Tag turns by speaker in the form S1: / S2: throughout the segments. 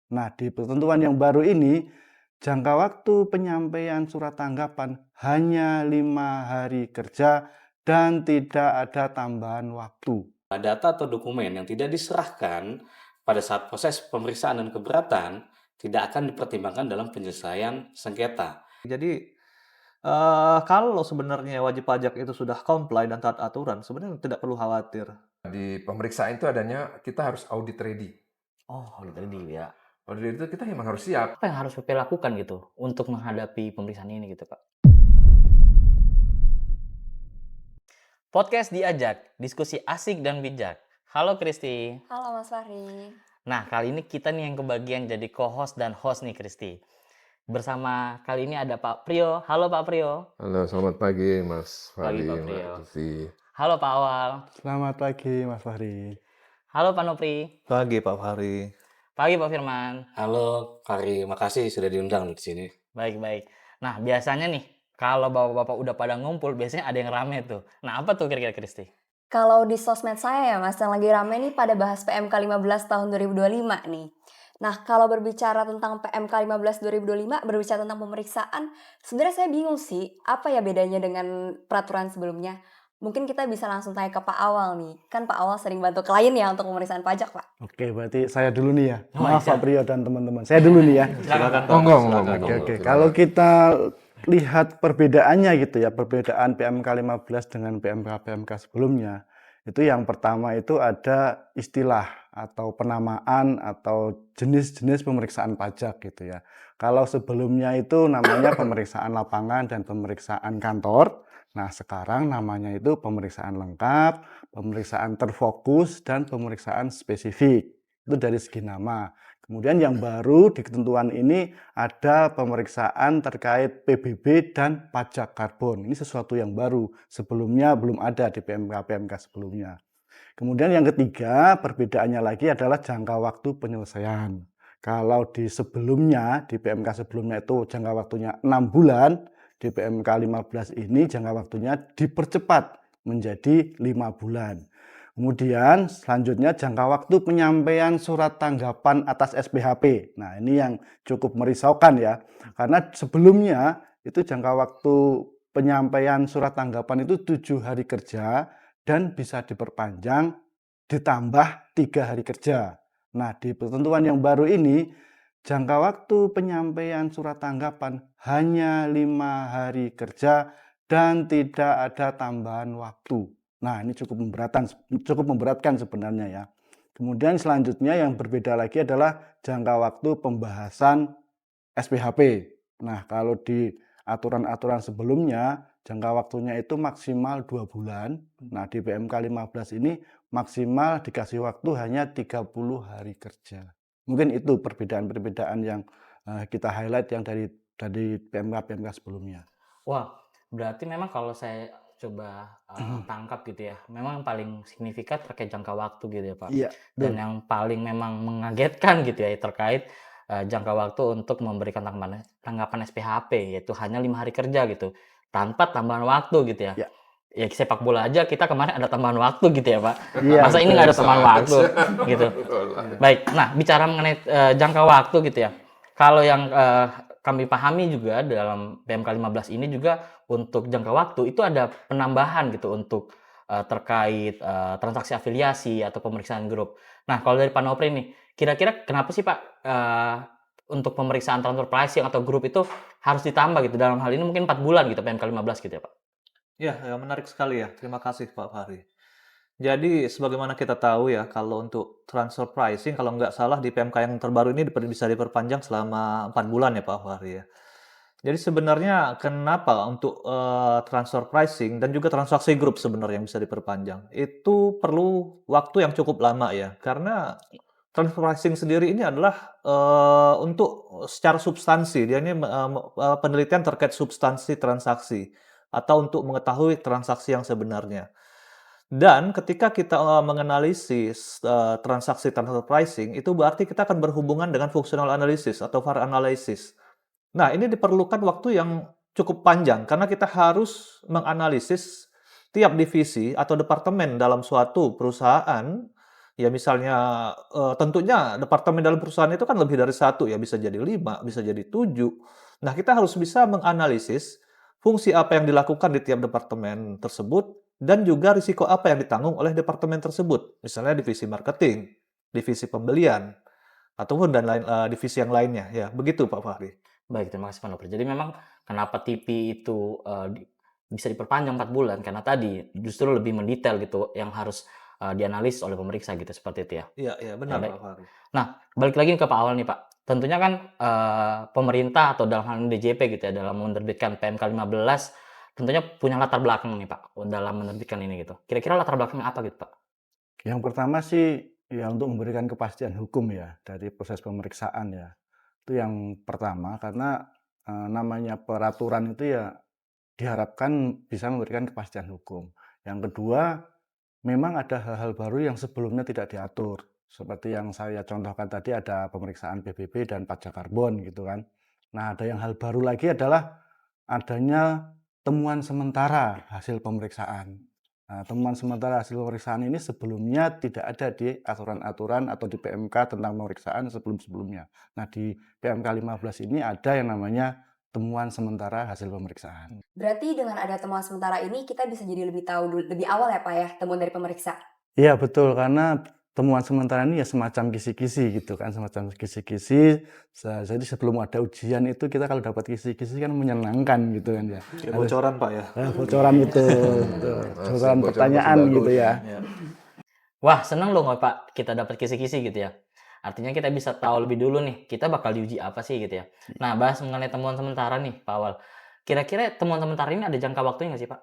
S1: Nah, di ketentuan yang baru ini, jangka waktu penyampaian surat tanggapan hanya 5 hari kerja dan tidak ada tambahan waktu.
S2: Data atau dokumen yang tidak diserahkan pada saat proses pemeriksaan dan keberatan tidak akan dipertimbangkan dalam penyelesaian sengketa.
S3: Jadi, kalau sebenarnya wajib pajak itu sudah comply dan taat aturan, sebenarnya tidak perlu khawatir.
S4: Di pemeriksaan itu adanya kita harus audit ready.
S5: Oh, gitu ya.
S4: Audit ready itu kita memang harus siap.
S5: Apa yang harus PP lakukan gitu untuk menghadapi pemeriksaan ini gitu, Pak? Podcast Diajak, diskusi asik dan bijak. Halo Kristi.
S6: Halo Mas Fahri.
S5: Nah, kali ini kita nih yang kebagian jadi co-host dan host nih Kristi. Bersama kali ini ada Pak Prio. Halo Pak Prio.
S4: Halo, selamat pagi Mas
S5: Pagi,
S4: Fahri,
S5: Pak
S4: Mbak
S5: Prio.
S4: Lucy.
S5: Halo Pak Awal.
S1: Selamat pagi, Mas Fahri.
S5: Halo Pak Nopri.
S3: Pagi Pak Fahri.
S5: Pagi Pak Firman.
S2: Halo, Kari, makasih sudah diundang di sini.
S5: Baik. Nah, biasanya nih, kalau bapak-bapak udah pada ngumpul, biasanya ada yang rame tuh. Nah, apa tuh kira-kira Kristi?
S6: Kalau di sosmed saya ya Mas, yang lagi rame nih pada bahas PMK 15 tahun 2025 nih. Nah, kalau berbicara tentang PMK 15 2025, berbicara tentang pemeriksaan, sebenarnya saya bingung sih, apa ya bedanya dengan peraturan sebelumnya? Mungkin kita bisa langsung tanya ke Pak Awal nih. Kan Pak Awal sering bantu klien ya untuk pemeriksaan pajak, Pak.
S1: Oke, berarti saya dulu nih ya.
S5: Oh,
S1: Maaf
S5: iya.
S1: Pak Prio dan teman-teman. Saya dulu nih ya.
S3: Silakan Pak.
S4: Monggo.
S1: Oke. Kalau kita lihat perbedaannya gitu ya, perbedaan PMK 15 dengan PMK sebelumnya, itu yang pertama itu ada istilah atau penamaan atau jenis-jenis pemeriksaan pajak gitu ya. Kalau sebelumnya itu namanya pemeriksaan lapangan dan pemeriksaan kantor. Nah, sekarang namanya itu pemeriksaan lengkap, pemeriksaan terfokus, dan pemeriksaan spesifik. Itu dari segi nama. Kemudian yang baru di ketentuan ini ada pemeriksaan terkait PBB dan pajak karbon. Ini sesuatu yang baru, sebelumnya belum ada di PMK sebelumnya. Kemudian yang ketiga, perbedaannya lagi adalah jangka waktu penyelesaian. Kalau di sebelumnya, di PMK sebelumnya itu jangka waktunya 6 bulan, di PMK 15 ini jangka waktunya dipercepat menjadi 5 bulan. Kemudian selanjutnya jangka waktu penyampaian surat tanggapan atas SPHP. Nah, ini yang cukup merisaukan ya. Karena sebelumnya itu jangka waktu penyampaian surat tanggapan itu 7 hari kerja dan bisa diperpanjang ditambah 3 hari kerja. Nah, di ketentuan yang baru ini jangka waktu penyampaian surat tanggapan hanya 5 hari kerja dan tidak ada tambahan waktu. Nah, ini cukup memberatkan sebenarnya ya. Kemudian selanjutnya yang berbeda lagi adalah jangka waktu pembahasan SPHP. Nah, kalau di aturan-aturan sebelumnya jangka waktunya itu maksimal 2 bulan. Nah, di PMK 15 ini maksimal dikasih waktu hanya 30 hari kerja. Mungkin itu perbedaan-perbedaan yang kita highlight yang dari PMK sebelumnya.
S5: Wah, berarti memang kalau saya coba tangkap gitu ya, memang yang paling signifikan terkait jangka waktu gitu ya Pak.
S1: Iya,
S5: Dan yang paling memang mengagetkan gitu ya terkait jangka waktu untuk memberikan tanggapan SPHP, yaitu hanya 5 hari kerja gitu, tanpa tambahan waktu gitu ya.
S1: Ya.
S5: Ya sepak bola aja kita kemarin ada tambahan waktu gitu ya Pak.
S1: Iya,
S5: Masa ini nggak ada tambahan waktu gitu. Baik, nah bicara mengenai jangka waktu gitu ya. Kalau yang kami pahami juga dalam PMK 15 ini juga untuk jangka waktu itu ada penambahan gitu untuk terkait transaksi afiliasi atau pemeriksaan grup. Nah, kalau dari Pak Nopri nih, kira-kira kenapa sih Pak untuk pemeriksaan transfer pricing atau grup itu harus ditambah gitu? Dalam hal ini mungkin 4 bulan gitu PMK 15 gitu ya Pak?
S3: Ya, menarik sekali ya. Terima kasih Pak Fahri. Jadi, sebagaimana kita tahu ya, kalau untuk transfer pricing, kalau nggak salah di PMK yang terbaru ini bisa diperpanjang selama 4 bulan ya Pak Fahri ya. Jadi sebenarnya kenapa untuk transfer pricing dan juga transaksi grup sebenarnya yang bisa diperpanjang, itu perlu waktu yang cukup lama ya. Karena transfer pricing sendiri ini adalah untuk secara substansi, dia ini penelitian terkait substansi transaksi atau untuk mengetahui transaksi yang sebenarnya. Dan ketika kita menganalisis transaksi transfer pricing, itu berarti kita akan berhubungan dengan functional analysis atau VAR analysis. Nah, ini diperlukan waktu yang cukup panjang karena kita harus menganalisis tiap divisi atau departemen dalam suatu perusahaan Ya misalnya tentunya departemen dalam perusahaan itu kan lebih dari satu ya, bisa jadi 5, bisa jadi 7. Nah, kita harus bisa menganalisis fungsi apa yang dilakukan di tiap departemen tersebut dan juga risiko apa yang ditanggung oleh departemen tersebut. Misalnya divisi marketing, divisi pembelian, ataupun dan lain divisi yang lainnya. Ya, begitu Pak Fahri.
S5: Baik, terima kasih Pak Nopri. Jadi memang kenapa TP itu bisa diperpanjang 4 bulan karena tadi justru lebih mendetail gitu yang harus dianalisis oleh pemeriksa gitu seperti itu ya.
S3: Iya, iya benar
S5: baik.
S3: Pak Fahri.
S5: Nah, balik lagi ke Pak Awal nih Pak. Tentunya kan pemerintah atau dalam hal ini DJP gitu ya dalam menerbitkan PMK 15 tentunya punya latar belakang nih Pak dalam menerbitkan ini gitu. Kira-kira latar belakangnya apa gitu Pak?
S1: Yang pertama sih ya untuk memberikan kepastian hukum ya dari proses pemeriksaan ya. Itu yang pertama karena namanya peraturan itu ya diharapkan bisa memberikan kepastian hukum. Yang kedua, memang ada hal-hal baru yang sebelumnya tidak diatur. Seperti yang saya contohkan tadi ada pemeriksaan PBB dan pajak karbon gitu kan. Nah, ada yang hal baru lagi adalah adanya temuan sementara hasil pemeriksaan. Nah, temuan sementara hasil pemeriksaan ini sebelumnya tidak ada di aturan-aturan atau di PMK tentang pemeriksaan sebelum-sebelumnya. Nah, di PMK 15 ini ada yang namanya temuan sementara hasil pemeriksaan.
S6: Berarti dengan ada temuan sementara ini kita bisa jadi lebih tahu lebih awal ya Pak ya temuan dari pemeriksa.
S1: Iya betul, karena temuan sementara ini ya semacam kisi-kisi gitu kan, semacam kisi-kisi. Jadi sebelum ada ujian itu kita kalau dapat kisi-kisi kan menyenangkan gitu kan ya.
S3: Kayak bocoran Pak ya.
S1: Bocoran itu, bocoran pertanyaan
S4: masih
S1: gitu
S4: bagus.
S1: ya.
S5: Wah, seneng loh Pak kita dapat kisi-kisi gitu ya. Artinya kita bisa tahu lebih dulu nih, kita bakal diuji apa sih gitu ya. Nah, bahas mengenai temuan sementara nih Pak Awal. Kira-kira temuan sementara ini ada jangka waktunya nggak sih Pak?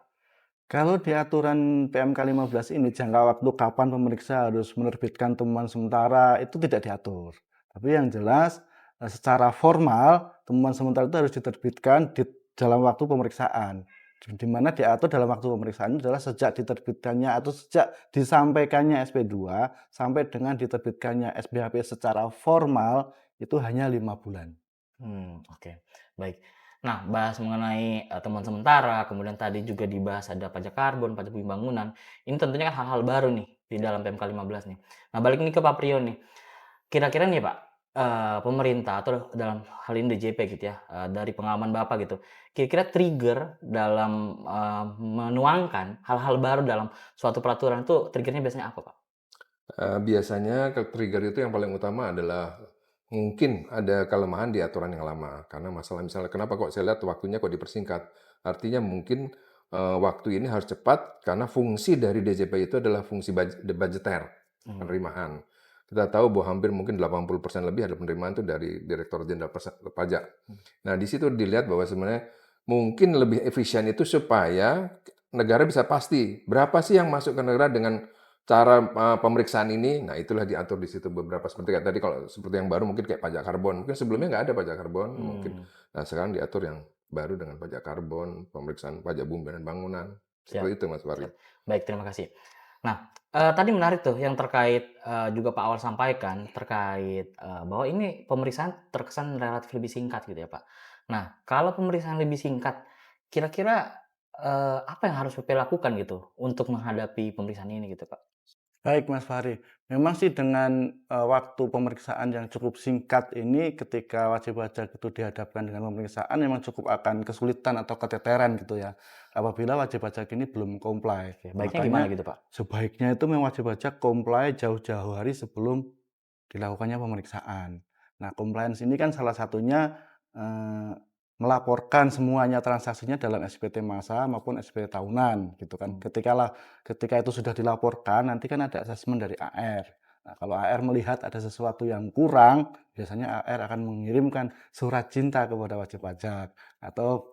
S1: Kalau di aturan PMK 15 ini jangka waktu kapan pemeriksa harus menerbitkan temuan sementara itu tidak diatur. Tapi yang jelas secara formal temuan sementara itu harus diterbitkan di dalam waktu pemeriksaan. Di mana diatur dalam waktu pemeriksaan itu adalah sejak diterbitkannya atau sejak disampaikannya SP2 sampai dengan diterbitkannya SBHP secara formal itu hanya 5 bulan.
S5: Oke. Baik. Nah, bahas mengenai temuan sementara, kemudian tadi juga dibahas ada pajak karbon, pajak bumi bangunan. Ini tentunya kan hal-hal baru nih di dalam PMK 15 nih. Nah, balik nih ke Pak Priyo nih. Kira-kira nih Pak, pemerintah atau dalam hal ini DJP gitu ya, dari pengalaman Bapak gitu, kira-kira trigger dalam menuangkan hal-hal baru dalam suatu peraturan itu triggernya biasanya apa Pak?
S4: Biasanya trigger itu yang paling utama adalah mungkin ada kelemahan di aturan yang lama. Karena masalah misalnya kenapa kok saya lihat waktunya kok dipersingkat. Artinya mungkin waktu ini harus cepat karena fungsi dari DJP itu adalah fungsi budgeter, penerimaan. Kita tahu bahwa hampir mungkin 80% lebih ada penerimaan itu dari Direktur Jenderal Pajak. Nah, di situ dilihat bahwa sebenarnya mungkin lebih efisien itu supaya negara bisa pasti berapa sih yang masuk ke negara dengan cara pemeriksaan ini. Nah, itulah diatur di situ beberapa seperti tadi kalau seperti yang baru mungkin kayak pajak karbon. Mungkin sebelumnya nggak ada pajak karbon mungkin. Nah, sekarang diatur yang baru dengan pajak karbon, pemeriksaan pajak bumi dan bangunan. Seperti itu Mas Fahri.
S5: Baik, terima kasih. Nah, tadi menarik tuh yang terkait juga Pak Awal sampaikan terkait bahwa ini pemeriksaan terkesan relatif lebih singkat gitu ya Pak. Nah, kalau pemeriksaan lebih singkat, kira-kira apa yang harus PP lakukan gitu untuk menghadapi pemeriksaan ini gitu Pak?
S1: Baik Mas Fahri, memang sih dengan waktu pemeriksaan yang cukup singkat ini ketika wajib pajak itu dihadapkan dengan pemeriksaan memang cukup akan kesulitan atau keteteran gitu ya. Apabila wajib pajak ini belum comply.
S5: Baiknya
S1: Makanya
S5: gimana gitu Pak?
S1: sebaiknya itu memang wajib pajak comply jauh-jauh hari sebelum dilakukannya pemeriksaan. Nah, compliance ini kan salah satunya melaporkan semuanya transaksinya dalam SPT masa maupun SPT tahunan gitu kan. Ketika itu sudah dilaporkan nanti kan ada asesmen dari AR. Nah, kalau AR melihat ada sesuatu yang kurang, biasanya AR akan mengirimkan surat cinta kepada wajib pajak atau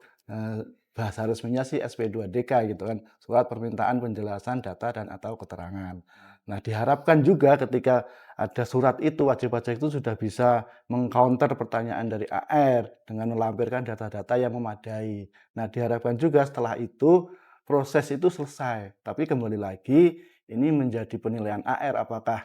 S1: bahasa resminya sih SP2DK gitu kan, surat permintaan penjelasan data dan atau keterangan. Nah, diharapkan juga ketika ada surat itu wajib pajak itu sudah bisa mengcounter pertanyaan dari AR dengan melampirkan data-data yang memadai. Nah, diharapkan juga setelah itu proses itu selesai. Tapi kembali lagi ini menjadi penilaian AR apakah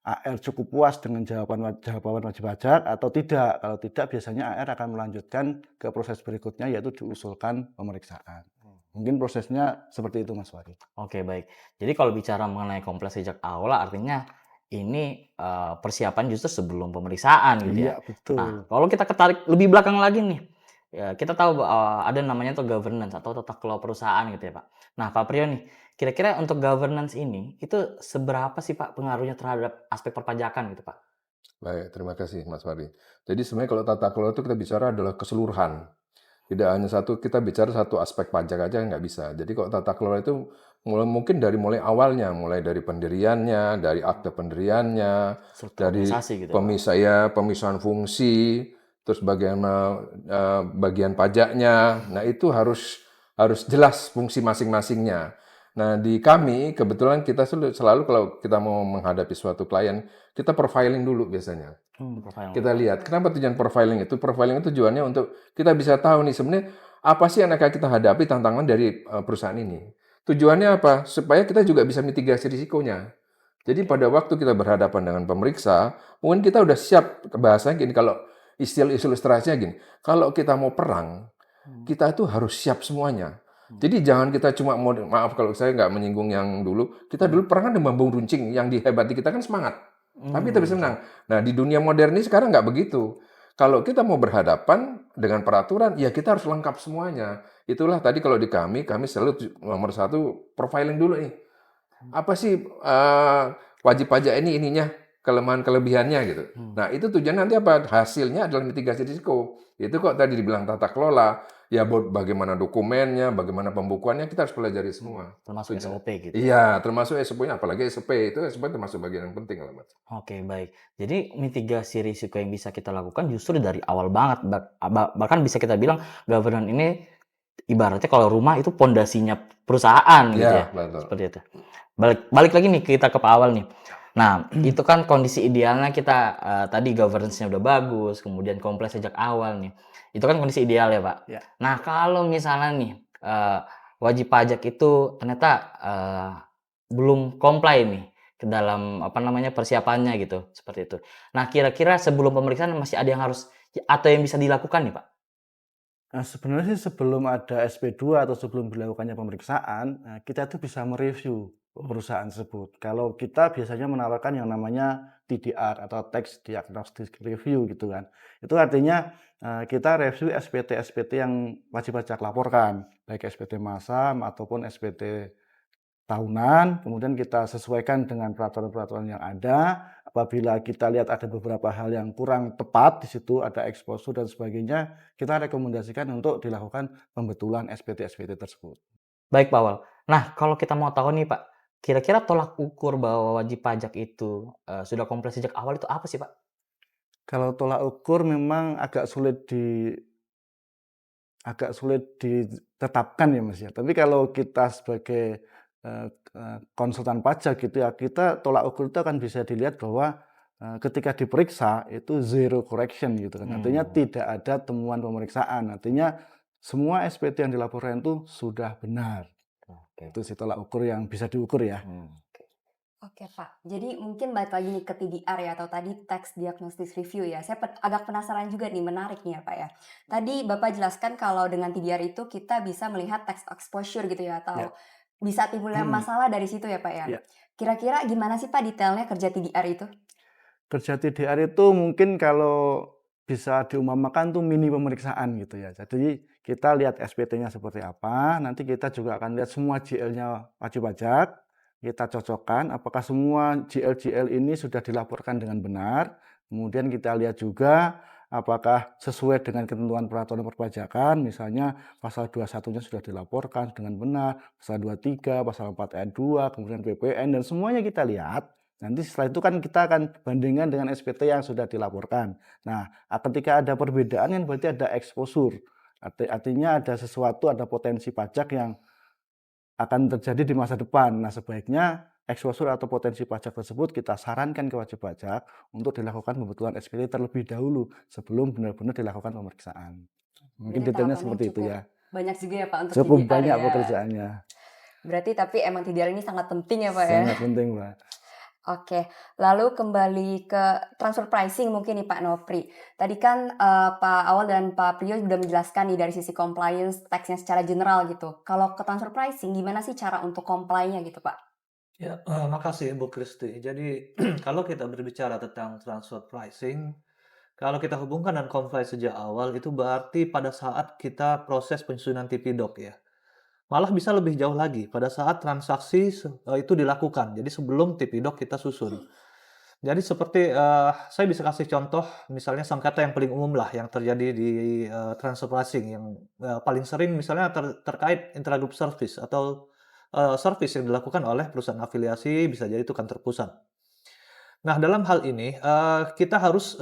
S1: AR cukup puas dengan jawaban wajib pajak atau tidak. Kalau tidak biasanya AR akan melanjutkan ke proses berikutnya yaitu diusulkan pemeriksaan. Mungkin prosesnya seperti itu Mas Wari.
S5: Oke, baik. Jadi kalau bicara mengenai kompleks sejak awal artinya ini persiapan justru sebelum pemeriksaan gitu ya.
S1: Iya, betul.
S5: Nah, kalau kita ketarik lebih belakang lagi nih, ya kita tahu ada namanya tuh governance atau tata kelola perusahaan gitu ya Pak. Nah Pak Priyo nih, kira-kira untuk governance ini itu seberapa sih Pak pengaruhnya terhadap aspek perpajakan gitu Pak?
S4: Baik, terima kasih Mas Fahri. Jadi sebenarnya kalau tata kelola itu kita bicara adalah keseluruhan. Tidak hanya kita bicara satu aspek pajak aja nggak bisa. Jadi kalau tata kelola itu mungkin dari mulai awalnya, mulai dari pendiriannya, dari akte pendiriannya,
S5: Struktur
S4: dari
S5: organisasi gitu ya Pak?
S4: pemisahan fungsi, terus bagaimana bagian pajaknya. Nah itu harus jelas fungsi masing-masingnya. Nah di kami kebetulan kita selalu kalau kita mau menghadapi suatu klien, kita profiling dulu biasanya.
S5: Profiling.
S4: Kita lihat, kenapa tujuan profiling itu? Profiling itu tujuannya untuk kita bisa tahu nih sebenarnya apa sih yang akan kita hadapi tantangan dari perusahaan ini. Tujuannya apa? Supaya kita juga bisa mitigasi risikonya. Jadi pada waktu kita berhadapan dengan pemeriksa, mungkin kita udah siap, bahasanya gini, kalau ilustrasinya gini, kalau kita mau perang, kita itu harus siap semuanya. Jadi jangan kita cuma mau, maaf kalau saya nggak menyinggung yang dulu, kita dulu perang kan dengan bambu runcing, yang dihebati kita kan semangat. Tapi kita bisa menang. Nah, di dunia modern ini sekarang nggak begitu. Kalau kita mau berhadapan dengan peraturan, ya kita harus lengkap semuanya. Itulah tadi kalau di kami selalu nomor satu profiling dulu nih. Apa sih wajib pajak ini ininya, kelemahan-kelebihannya gitu. Nah, itu tujuan nanti apa? Hasilnya adalah mitigasi risiko. Itu kok tadi dibilang tata kelola, ya bagaimana dokumennya, bagaimana pembukuannya, kita harus pelajari semua.
S5: Termasuk SOP gitu.
S4: Iya, termasuk SOP-nya, apalagi SOP itu termasuk bagian yang penting lah, Mas.
S5: Oke, baik. Jadi mitigasi risiko yang bisa kita lakukan justru dari awal banget. Bahkan bisa kita bilang governance ini ibaratnya kalau rumah itu pondasinya perusahaan gitu
S4: Iya,
S5: ya.
S4: betul.
S5: Seperti itu. Balik lagi nih kita ke awal nih. Nah, itu kan kondisi idealnya kita tadi governance-nya udah bagus, kemudian kompleks sejak awal nih. Itu kan kondisi ideal ya, Pak.
S1: Ya.
S5: Nah, kalau misalnya nih wajib pajak itu ternyata belum comply nih ke dalam persiapannya gitu, seperti itu. Nah, kira-kira sebelum pemeriksaan masih ada yang harus atau yang bisa dilakukan nih, Pak?
S1: Nah, sebenarnya sih sebelum ada SP2 atau sebelum dilakukannya pemeriksaan, kita tuh bisa mereview perusahaan tersebut. Kalau kita biasanya menawarkan yang namanya TDR atau Tax Diagnostic Review gitu kan. Itu artinya kita review SPT-SPT yang wajib pajak laporkan, baik SPT masam ataupun SPT tahunan, kemudian kita sesuaikan dengan peraturan-peraturan yang ada. Apabila kita lihat ada beberapa hal yang kurang tepat di situ, ada exposure dan sebagainya, kita rekomendasikan untuk dilakukan pembetulan SPT-SPT tersebut.
S5: Baik, Pak Awal. Nah, kalau kita mau tahu nih, Pak, kira-kira tolak ukur bahwa wajib pajak itu sudah kompleks sejak awal itu apa sih, Pak?
S1: Kalau tolak ukur memang agak sulit ditetapkan ya Mas ya. Tapi kalau kita sebagai konsultan pajak gitu ya, kita tolak ukur itu akan bisa dilihat bahwa ketika diperiksa itu zero correction gitu kan. Artinya tidak ada temuan pemeriksaan. Artinya semua SPT yang dilaporkan itu sudah benar. Itu sih tolak ukur yang bisa diukur ya.
S6: Oke Pak, jadi mungkin balik lagi nih ke TDR ya, atau tadi Tax Diagnostic Review ya. Saya agak penasaran juga nih, menarik nih ya Pak ya. Tadi Bapak jelaskan kalau dengan TDR itu kita bisa melihat tax exposure gitu ya, atau bisa timbulnya masalah dari situ ya Pak ya.
S1: Ya.
S6: Kira-kira gimana sih Pak detailnya kerja TDR itu?
S1: Kerja TDR itu mungkin kalau bisa diumpamakan tuh mini pemeriksaan gitu ya. Jadi kita lihat SPT-nya seperti apa, nanti kita juga akan lihat semua GL-nya wajib pajak, kita cocokkan apakah semua GL-GL ini sudah dilaporkan dengan benar. Kemudian kita lihat juga apakah sesuai dengan ketentuan peraturan perpajakan, misalnya pasal 21-nya sudah dilaporkan dengan benar, pasal 23, pasal 4 ayat 2, kemudian PPN, dan semuanya kita lihat. Nanti setelah itu kan kita akan bandingkan dengan SPT yang sudah dilaporkan. Nah, ketika ada perbedaan kan berarti ada exposure. Artinya ada sesuatu, ada potensi pajak yang akan terjadi di masa depan. Nah, sebaiknya exposure atau potensi pajak tersebut kita sarankan ke wajib pajak untuk dilakukan pembetulan SPT terlebih dahulu sebelum benar-benar dilakukan pemeriksaan. Mungkin
S6: Jadi
S1: detailnya
S6: tahapannya
S1: seperti itu
S6: cukup
S1: ya.
S6: banyak juga ya Pak untuk
S1: Cukup
S6: TDR
S1: banyak
S6: ya.
S1: pekerjaannya.
S6: Berarti tapi emang TDR ini sangat penting ya Pak ya.
S1: Sangat penting, Mbak.
S6: Oke, lalu kembali ke transfer pricing mungkin nih Pak Nopri. Tadi kan Pak Awal dan Pak Priyo sudah menjelaskan nih dari sisi compliance tax-nya secara general gitu. Kalau ke transfer pricing, gimana sih cara untuk comply-nya gitu Pak?
S3: Ya, makasih Bu Kristi. Jadi kalau kita berbicara tentang transfer pricing, kalau kita hubungkan dan comply sejak awal itu berarti pada saat kita proses penyusunan TP-Doc ya. Malah bisa lebih jauh lagi pada saat transaksi itu dilakukan. Jadi sebelum TP-Doc kita susun. Jadi seperti saya bisa kasih contoh misalnya sengketa yang paling umum lah yang terjadi di transfer pricing yang paling sering misalnya terkait intragroup service atau service yang dilakukan oleh perusahaan afiliasi bisa jadi itu kantor pusat. Nah, dalam hal ini, kita harus,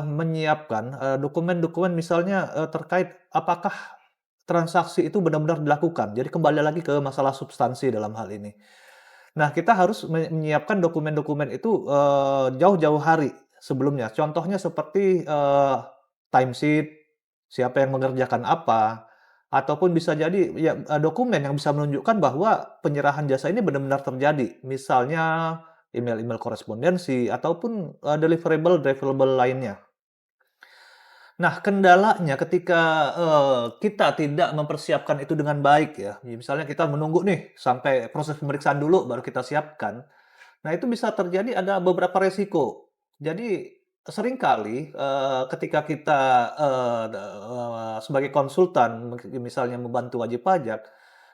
S3: menyiapkan, dokumen-dokumen misalnya, terkait apakah transaksi itu benar-benar dilakukan. Jadi kembali lagi ke masalah substansi dalam hal ini. Nah, kita harus menyiapkan dokumen-dokumen itu, jauh-jauh hari sebelumnya. Contohnya seperti, timesheet, siapa yang mengerjakan apa, ataupun bisa jadi ya, dokumen yang bisa menunjukkan bahwa penyerahan jasa ini benar-benar terjadi. Misalnya email-email korespondensi ataupun, deliverable lainnya. Nah, kendalanya ketika, kita tidak mempersiapkan itu dengan baik ya, misalnya kita menunggu nih sampai proses pemeriksaan dulu baru kita siapkan. Nah, itu bisa terjadi ada beberapa resiko. Jadi seringkali, ketika kita, sebagai konsultan misalnya membantu wajib pajak,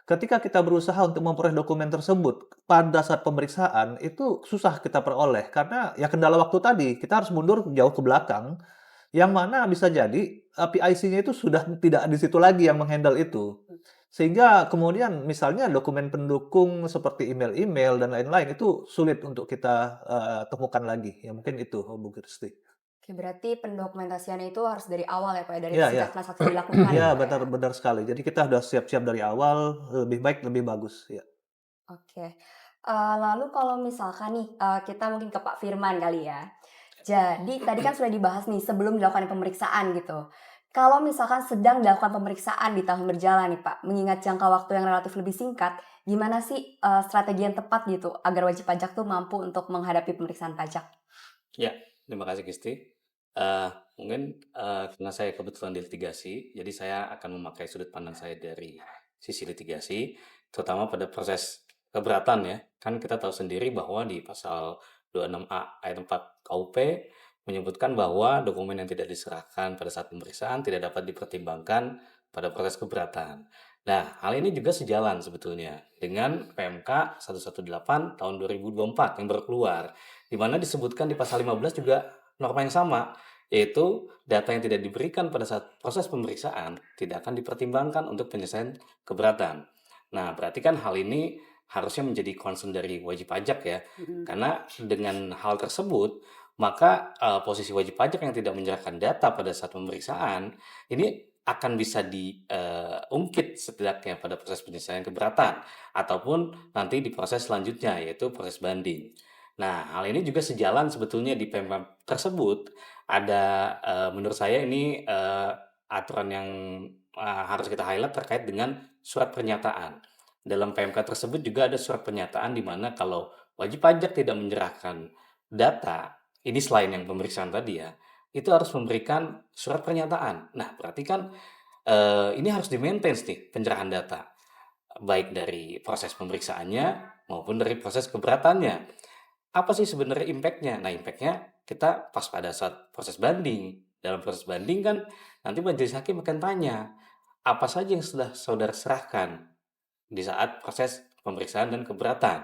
S3: ketika kita berusaha untuk memperoleh dokumen tersebut pada saat pemeriksaan, itu susah kita peroleh karena ya kendala waktu tadi, kita harus mundur jauh ke belakang, yang mana bisa jadi PIC-nya itu sudah tidak di situ lagi yang meng-handle itu. Sehingga kemudian misalnya dokumen pendukung seperti email-email dan lain-lain itu sulit untuk kita, temukan lagi. Ya mungkin itu, Bu Kristi.
S6: Oke, berarti pendokumentasiannya itu harus dari awal ya Pak ya, dari
S3: Iya iya.
S6: sejak transaksi dilakukan ya
S3: Iya,
S6: Pak ya?
S3: benar benar sekali. Jadi kita sudah siap-siap dari awal, lebih baik, lebih bagus, ya.
S6: Oke. Lalu kalau misalkan nih, kita mungkin ke Pak Firman kali ya. Jadi tadi kan sudah dibahas nih sebelum dilakukan pemeriksaan gitu. Kalau misalkan sedang dilakukan pemeriksaan di tahun berjalan nih Pak, mengingat jangka waktu yang relatif lebih singkat, gimana sih, strategi yang tepat gitu agar wajib pajak tuh mampu untuk menghadapi pemeriksaan pajak?
S2: Ya, terima kasih Kisti. Mungkin karena saya kebetulan di litigasi, jadi saya akan memakai sudut pandang saya dari sisi litigasi, terutama pada proses keberatan ya. Kan kita tahu sendiri bahwa di pasal 26A ayat 4 KUP menyebutkan bahwa dokumen yang tidak diserahkan pada saat pemeriksaan tidak dapat dipertimbangkan pada proses keberatan. Nah, hal ini juga sejalan sebetulnya dengan PMK 118 tahun 2024 yang baru keluar, di mana disebutkan di pasal 15 juga norma yang sama, yaitu data yang tidak diberikan pada saat proses pemeriksaan tidak akan dipertimbangkan untuk penyelesaian keberatan. Nah, berarti kan hal ini harusnya menjadi concern dari wajib pajak ya, karena dengan hal tersebut maka posisi wajib pajak yang tidak menyerahkan data pada saat pemeriksaan ini akan bisa diungkit setidaknya pada proses penyelesaian keberatan ataupun nanti di proses selanjutnya yaitu proses banding. Nah, hal ini juga sejalan sebetulnya di PMK tersebut ada menurut saya ini aturan yang harus kita highlight terkait dengan surat pernyataan. Dalam PMK tersebut juga ada surat pernyataan di mana kalau wajib pajak tidak menyerahkan data, ini selain yang pemeriksaan tadi ya, itu harus memberikan surat pernyataan. Nah, berarti kan ini harus di-maintain nih pencerahan data, baik dari proses pemeriksaannya maupun dari proses keberatannya. Apa sih sebenarnya impact-nya? Nah, impact-nya kita pas pada saat proses banding. Dalam proses banding kan nanti majelis hakim akan tanya, apa saja yang sudah saudara serahkan di saat proses pemeriksaan dan keberatan.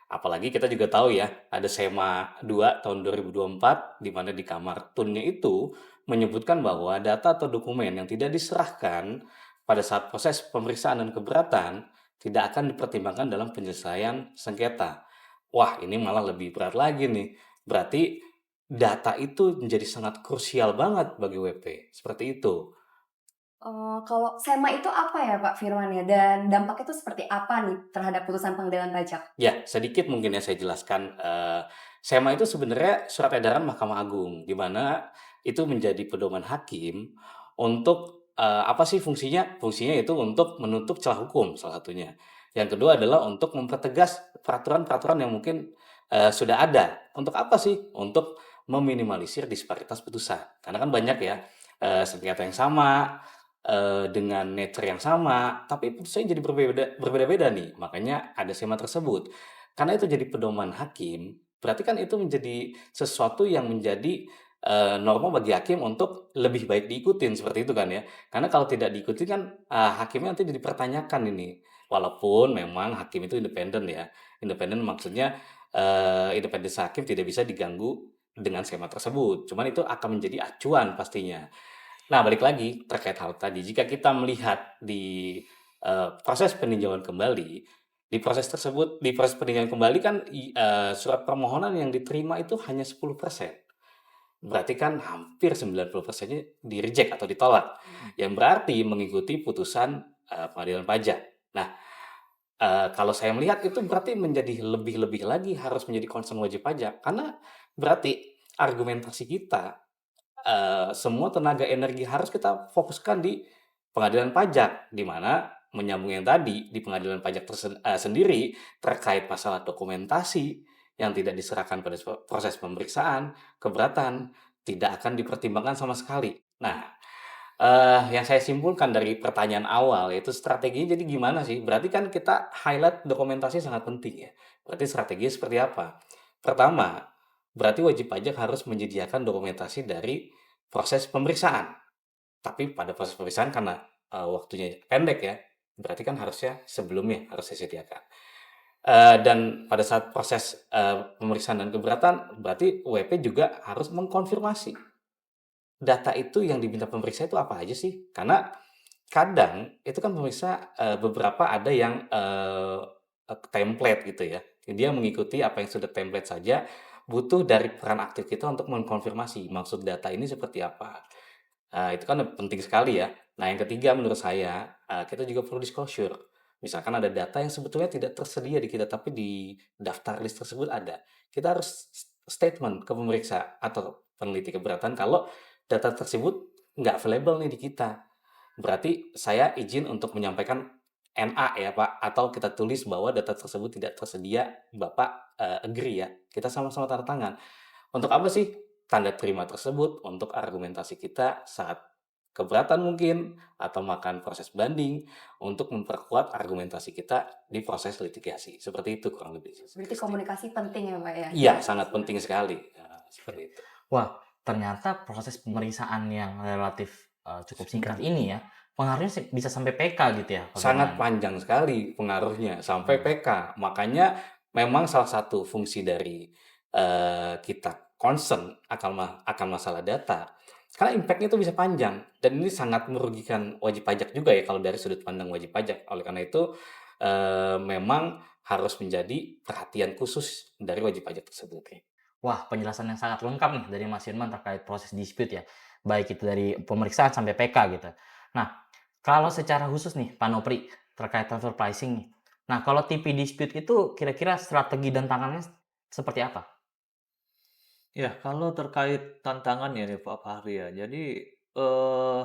S2: Apalagi kita juga tahu ya, ada SEMA 2 tahun 2024 di mana di kamar tunnya itu menyebutkan bahwa data atau dokumen yang tidak diserahkan pada saat proses pemeriksaan dan keberatan tidak akan dipertimbangkan dalam penyelesaian sengketa. Wah, ini malah lebih berat lagi nih. Berarti data itu menjadi sangat krusial banget bagi WP. Seperti itu.
S6: Kalau SEMA itu apa ya Pak Firman ya? Dan dampaknya itu seperti apa nih terhadap putusan pengadilan pajak?
S2: Ya, sedikit mungkin ya saya jelaskan. SEMA itu sebenarnya surat edaran Mahkamah Agung, di mana itu menjadi pedoman hakim untuk apa sih fungsinya? Fungsinya itu untuk menutup celah hukum salah satunya. Yang kedua adalah untuk mempertegas peraturan-peraturan yang mungkin sudah ada. Untuk apa sih? Untuk meminimalisir disparitas putusan. Karena kan banyak ya sengketa yang sama dengan nature yang sama, tapi putusannya jadi berbeda-beda nih. Makanya ada SEMA tersebut. karena itu jadi pedoman hakim, berarti kan itu menjadi sesuatu yang menjadi, norma bagi hakim untuk lebih baik diikutin, seperti itu kan ya. Karena kalau tidak diikuti kan, hakimnya nanti dipertanyakan ini. Walaupun memang hakim itu independen ya, independen maksudnya, independensi hakim tidak bisa diganggu dengan skema tersebut, cuman itu akan menjadi acuan pastinya. Nah, balik lagi terkait hal tadi, jika kita melihat di, proses peninjauan kembali, di proses peninjauan kembali kan surat permohonan yang diterima itu hanya 10%. Berarti kan hampir 90%-nya di-reject atau ditolak, yang berarti mengikuti putusan, pengadilan pajak. Nah, kalau saya melihat itu berarti menjadi lebih-lebih lagi harus menjadi concern wajib pajak, karena berarti argumentasi kita semua tenaga energi harus kita fokuskan di pengadilan pajak, di mana menyambung yang tadi di pengadilan pajak sendiri terkait masalah dokumentasi yang tidak diserahkan pada proses pemeriksaan, keberatan, tidak akan dipertimbangkan sama sekali. Nah, yang saya simpulkan dari pertanyaan awal yaitu strateginya jadi gimana sih? Berarti kan kita highlight dokumentasi sangat penting ya. Berarti strateginya seperti apa? Pertama, berarti wajib pajak harus menyediakan dokumentasi dari proses pemeriksaan. Tapi pada proses pemeriksaan karena waktunya pendek ya, berarti kan harusnya sebelumnya harus disediakan. Dan pada saat proses pemeriksaan dan keberatan, berarti WP juga harus mengkonfirmasi data itu yang diminta pemeriksa itu apa aja sih? Karena kadang itu kan pemirsa, beberapa ada yang, template gitu ya. Dia mengikuti apa yang sudah template saja, butuh dari peran aktif kita untuk mengkonfirmasi maksud data ini seperti apa. Itu kan penting sekali ya. Nah, yang ketiga menurut saya, kita juga perlu disclosure. Misalkan ada data yang sebetulnya tidak tersedia di kita, tapi di daftar list tersebut ada. Kita harus statement ke pemeriksa atau peneliti keberatan kalau data tersebut nggak available nih di kita. Berarti saya izin untuk menyampaikan NA ya Pak, atau kita tulis bahwa data tersebut tidak tersedia, Bapak, agree ya, kita sama-sama tanda tangan. Untuk apa sih tanda terima tersebut? Untuk argumentasi kita saat keberatan mungkin, atau makan proses banding, untuk memperkuat argumentasi kita di proses litigasi. Seperti itu kurang lebih.
S6: Berarti komunikasi penting ya Pak ya?
S2: Iya, sangat penting sekali. Seperti itu.
S5: Wah, ternyata proses pemeriksaan yang relatif cukup singkat ini ya, pengaruhnya bisa sampai PK gitu ya?
S2: Sangat
S5: Bagaimana?
S2: panjang sekali pengaruhnya, sampai PK. Makanya memang salah satu fungsi dari kita concern akan masalah data, karena impact-nya itu bisa panjang dan ini sangat merugikan wajib pajak juga ya kalau dari sudut pandang wajib pajak. Oleh karena itu, memang harus menjadi perhatian khusus dari wajib pajak tersebut ya.
S5: Wah, penjelasan yang sangat lengkap nih dari Mas Firman terkait proses dispute ya, baik itu dari pemeriksaan sampai PK gitu. Nah, kalau secara khusus nih Pak Nopri terkait transfer pricing nih. Nah, kalau TP dispute itu kira-kira strategi dan tangannya seperti apa?
S3: Ya, kalau terkait tantangannya nih Pak Fahri ya, jadi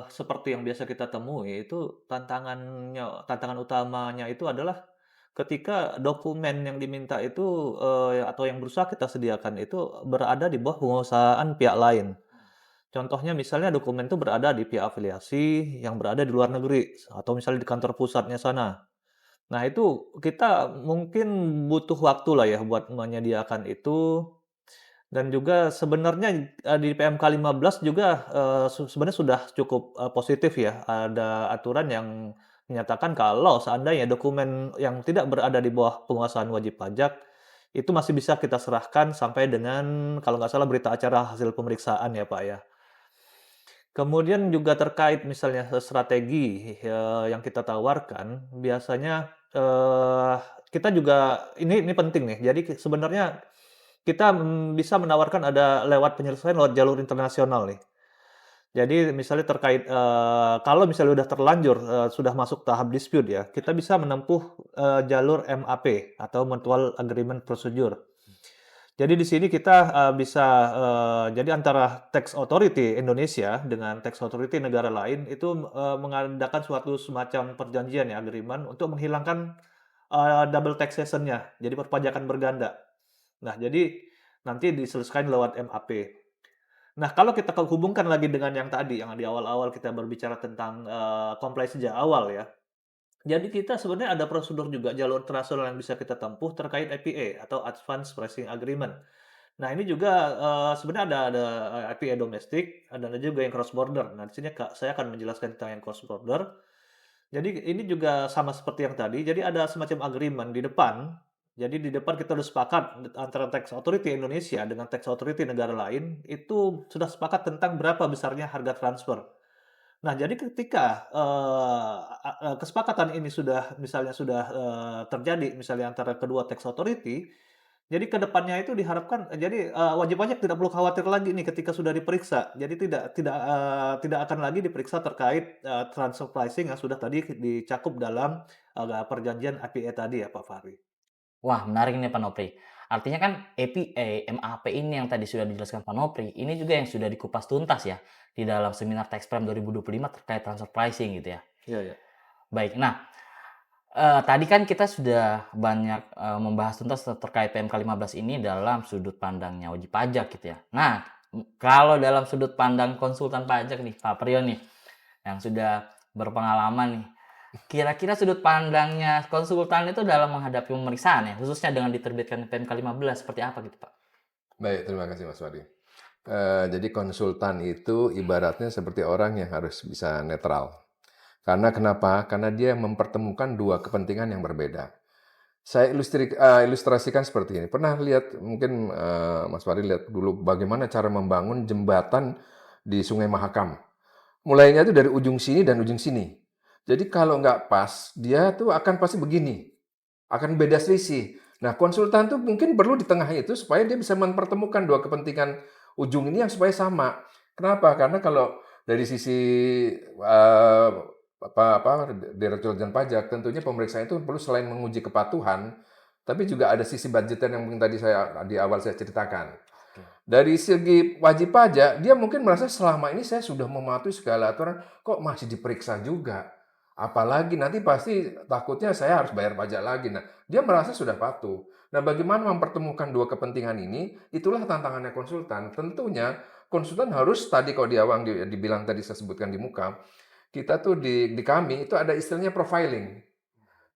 S3: seperti yang biasa kita temui itu tantangan utamanya itu adalah ketika dokumen yang diminta itu atau yang berusaha kita sediakan itu berada di bawah penguasaan pihak lain. Contohnya misalnya dokumen itu berada di pihak afiliasi yang berada di luar negeri atau misalnya di kantor pusatnya sana. Nah, itu kita mungkin butuh waktu lah ya buat menyediakan itu dan juga sebenarnya, di PMK 15 juga, sebenarnya sudah cukup, positif ya. Ada aturan yang menyatakan kalau seandainya dokumen yang tidak berada di bawah penguasaan wajib pajak, itu masih bisa kita serahkan sampai dengan kalau nggak salah berita acara hasil pemeriksaan ya, Pak, ya. Kemudian juga terkait misalnya, strategi, yang kita tawarkan, biasanya, kita juga ini penting nih. Jadi sebenarnya kita, bisa menawarkan ada lewat penyelesaian lewat jalur internasional nih. Jadi misalnya terkait, kalau misalnya udah terlanjur, sudah masuk tahap dispute ya, kita bisa menempuh, jalur MAP atau Mutual Agreement Procedure. Jadi di sini kita, bisa, jadi antara tax authority Indonesia dengan tax authority negara lain itu, mengadakan suatu semacam perjanjian ya, agreement untuk menghilangkan, double taxation-nya, jadi perpajakan berganda. Nah, jadi nanti diselesaikan lewat MAP. Nah, kalau kita hubungkan lagi dengan yang tadi, yang di awal-awal kita berbicara tentang, compliance sejak awal ya. Jadi kita sebenarnya ada prosedur juga jalur internasional yang bisa kita tempuh terkait APA atau Advanced Pricing Agreement. Nah ini juga, sebenarnya ada APA domestik, ada juga yang cross border. Nah di sini saya akan menjelaskan tentang yang cross border. Jadi ini juga sama seperti yang tadi, jadi ada semacam agreement di depan. Jadi di depan kita udah sepakat antara tax authority Indonesia dengan tax authority negara lain, itu sudah sepakat tentang berapa besarnya harga transfer. Nah, jadi ketika, kesepakatan ini terjadi misalnya antara kedua tax authority, jadi ke depannya itu diharapkan wajib pajak tidak perlu khawatir lagi nih ketika sudah diperiksa. Jadi tidak akan lagi diperiksa terkait, transfer pricing yang sudah tadi dicakup dalam, perjanjian APA tadi ya, Pak Fahri.
S5: Wah, menarik nih Pak Nopri. Artinya kan APA, MAP ini yang tadi sudah dijelaskan Pak Nopri, ini juga yang sudah dikupas tuntas ya di dalam seminar Tax Prime 2025 terkait transfer pricing gitu ya.
S3: Iya iya.
S5: Baik, nah tadi kan kita sudah banyak membahas tuntas terkait PMK 15 ini dalam sudut pandangnya wajib pajak gitu ya. Nah, kalau dalam sudut pandang konsultan pajak nih, Pak Priyo nih, yang sudah berpengalaman nih, kira-kira sudut pandangnya konsultan itu dalam menghadapi pemeriksaan ya, khususnya dengan diterbitkan PMK 15 seperti apa gitu, Pak?
S4: Baik, terima kasih Mas Wadi. Jadi konsultan itu ibaratnya seperti orang yang harus bisa netral. Karena kenapa? Karena dia mempertemukan dua kepentingan yang berbeda. Saya ilustrasikan seperti ini. Pernah lihat, mungkin Mas Wadi lihat dulu bagaimana cara membangun jembatan di Sungai Mahakam. Mulainya itu dari ujung sini dan ujung sini. Jadi kalau nggak pas, dia tuh akan pasti begini, akan beda selisih. Nah, konsultan tuh mungkin perlu di tengah itu supaya dia bisa mempertemukan dua kepentingan ujung ini yang supaya sama. Kenapa? Karena kalau dari sisi eh, Direktur Jenderal Pajak, tentunya pemeriksaan itu perlu selain menguji kepatuhan, tapi juga ada sisi budgeter yang mungkin tadi di awal saya ceritakan. Dari segi wajib pajak, dia mungkin merasa selama ini saya sudah mematuhi segala aturan, kok masih diperiksa juga. Apalagi nanti pasti takutnya saya harus bayar pajak lagi. Nah, dia merasa sudah patuh. Nah, bagaimana mempertemukan dua kepentingan ini? Itulah tantangannya konsultan. Tentunya konsultan harus tadi kalau di awal dibilang tadi saya sebutkan di muka, kita tuh di kami itu ada istilahnya profiling.